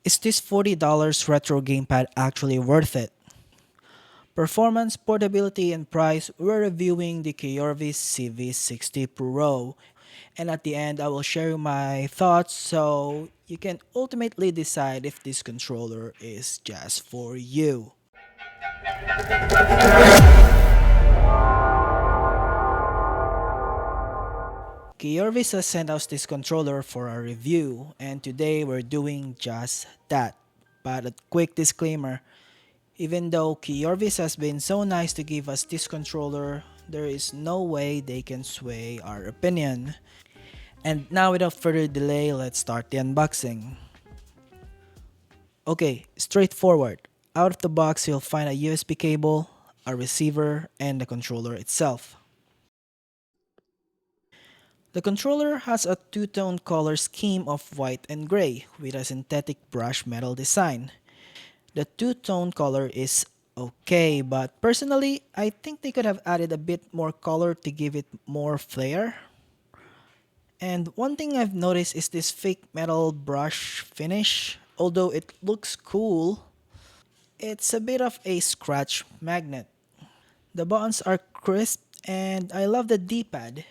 Is this $40 retro gamepad actually worth it? Performance, portability, and price, we're reviewing the Coiorvis CV60 Pro. And at the end, I will share my thoughts so you can ultimately decide if this controller is just for you. Coiorvis has sent us this controller for a review, and today we're doing just that. But a quick disclaimer, even though Coiorvis has been so nice to give us this controller, there is no way they can sway our opinion. And now without further delay, let's start the unboxing. Okay, straightforward. Out of the box, you'll find a USB cable, a receiver, and the controller itself. The controller has a two-tone color scheme of white and gray with a synthetic brush metal design. The two-tone color is okay, but personally, I think they could have added a bit more color to give it more flair. And one thing I've noticed is this fake metal brush finish. Although it looks cool, it's a bit of a scratch magnet. The buttons are crisp and I love the D-pad.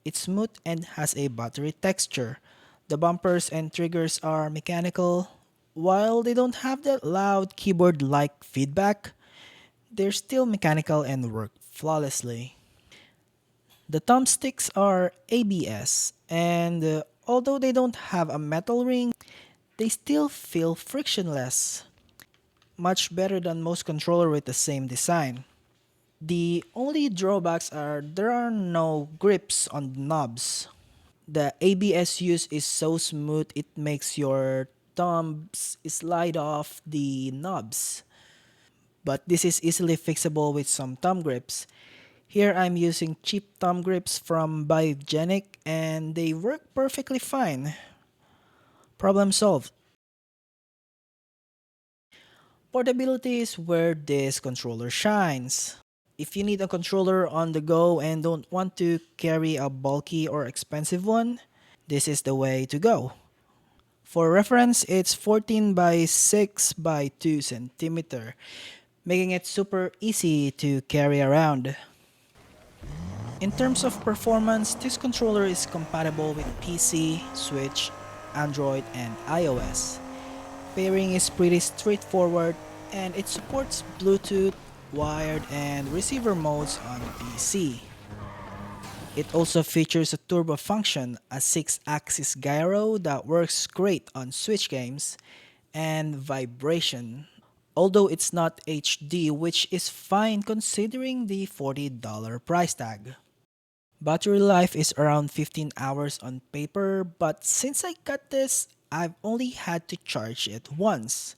It's smooth and has a buttery texture. The bumpers and triggers are mechanical. While they don't have that loud keyboard-like feedback, they're still mechanical and work flawlessly. The thumbsticks are ABS, and although they don't have a metal ring, they still feel frictionless, much better than most controllers with the same design. The only drawbacks are there are no grips on the knobs. The ABS use is so smooth it makes your thumbs slide off the knobs. But this is easily fixable with some thumb grips. Here I'm using cheap thumb grips from Biogenic and they work perfectly fine. Problem solved. Portability is where this controller shines. If you need a controller on the go and don't want to carry a bulky or expensive one, this is the way to go. For reference, it's 14 by 6 by 2 centimeter, making it super easy to carry around. In terms of performance, this controller is compatible with PC, Switch, Android, and iOS. Pairing is pretty straightforward and it supports Bluetooth, wired, and receiver modes on PC. It also features a turbo function, a 6-axis gyro that works great on Switch games, and vibration. Although it's not HD, which is fine considering the $40 price tag. Battery life is around 15 hours on paper, but since I got this, I've only had to charge it once.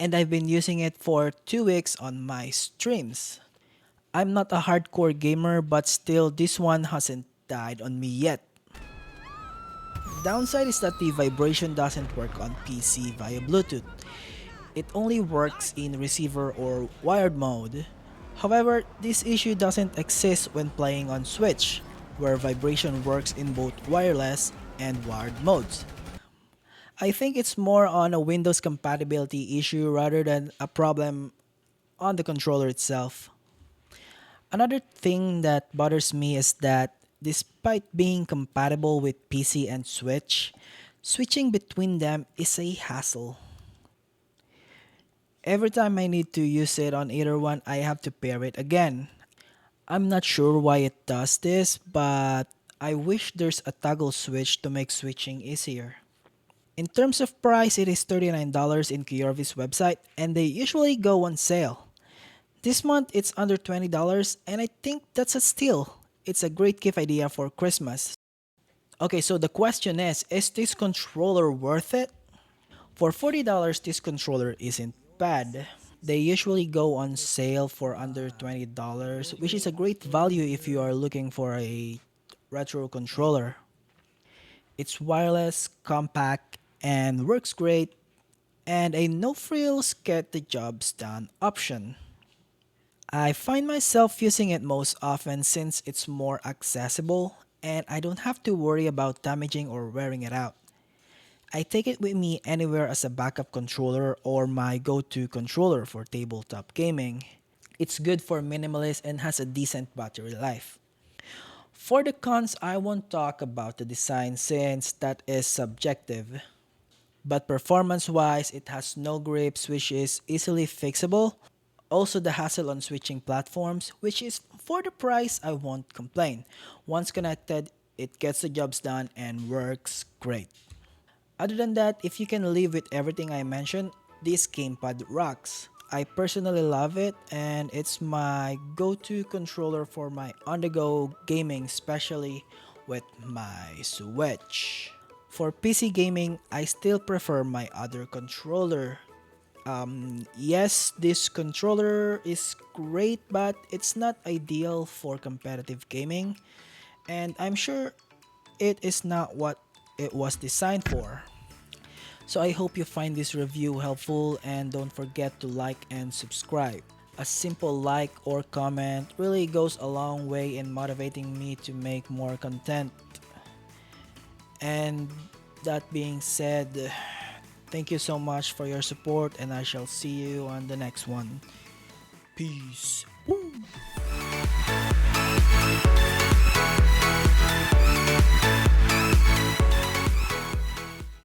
And I've been using it for 2 weeks on my streams. I'm not a hardcore gamer, but still this one hasn't died on me yet. Downside is that the vibration doesn't work on PC via Bluetooth. It only works in receiver or wired mode. However, this issue doesn't exist when playing on Switch, where vibration works in both wireless and wired modes. I think it's more on a Windows compatibility issue rather than a problem on the controller itself. Another thing that bothers me is that despite being compatible with PC and Switch, switching between them is a hassle. Every time I need to use it on either one, I have to pair it again. I'm not sure why it does this, but I wish there's a toggle switch to make switching easier. In terms of price, it is $39 in Coiorvis website and they usually go on sale. This month it's under $20 and I think that's a steal. It's a great gift idea for Christmas. Okay, so the question is this controller worth it? For $40, this controller isn't bad. They usually go on sale for under $20, which is a great value if you are looking for a retro controller. It's wireless, compact, and works great, and a no frills get the jobs done option. I find myself using it most often since it's more accessible and I don't have to worry about damaging or wearing it out. I take it with me anywhere as a backup controller or my go-to controller for tabletop gaming. It's good for minimalist and has a decent battery life. For the cons, I won't talk about the design since that is subjective. But performance wise, it has no grips, which is easily fixable. Also, the hassle on switching platforms, which is for the price, I won't complain. Once connected, it gets the jobs done and works great. Other than that, if you can live with everything I mentioned, this gamepad rocks. I personally love it and it's my go-to controller for my on-the-go gaming, especially with my Switch. For PC gaming, I still prefer my other controller. Yes, this controller is great, but it's not ideal for competitive gaming, and I'm sure it is not what it was designed for. So I hope you find this review helpful and don't forget to like and subscribe. A simple like or comment really goes a long way in motivating me to make more content. And that being said, thank you so much for your support and I shall see you on the next one. Peace. Woo!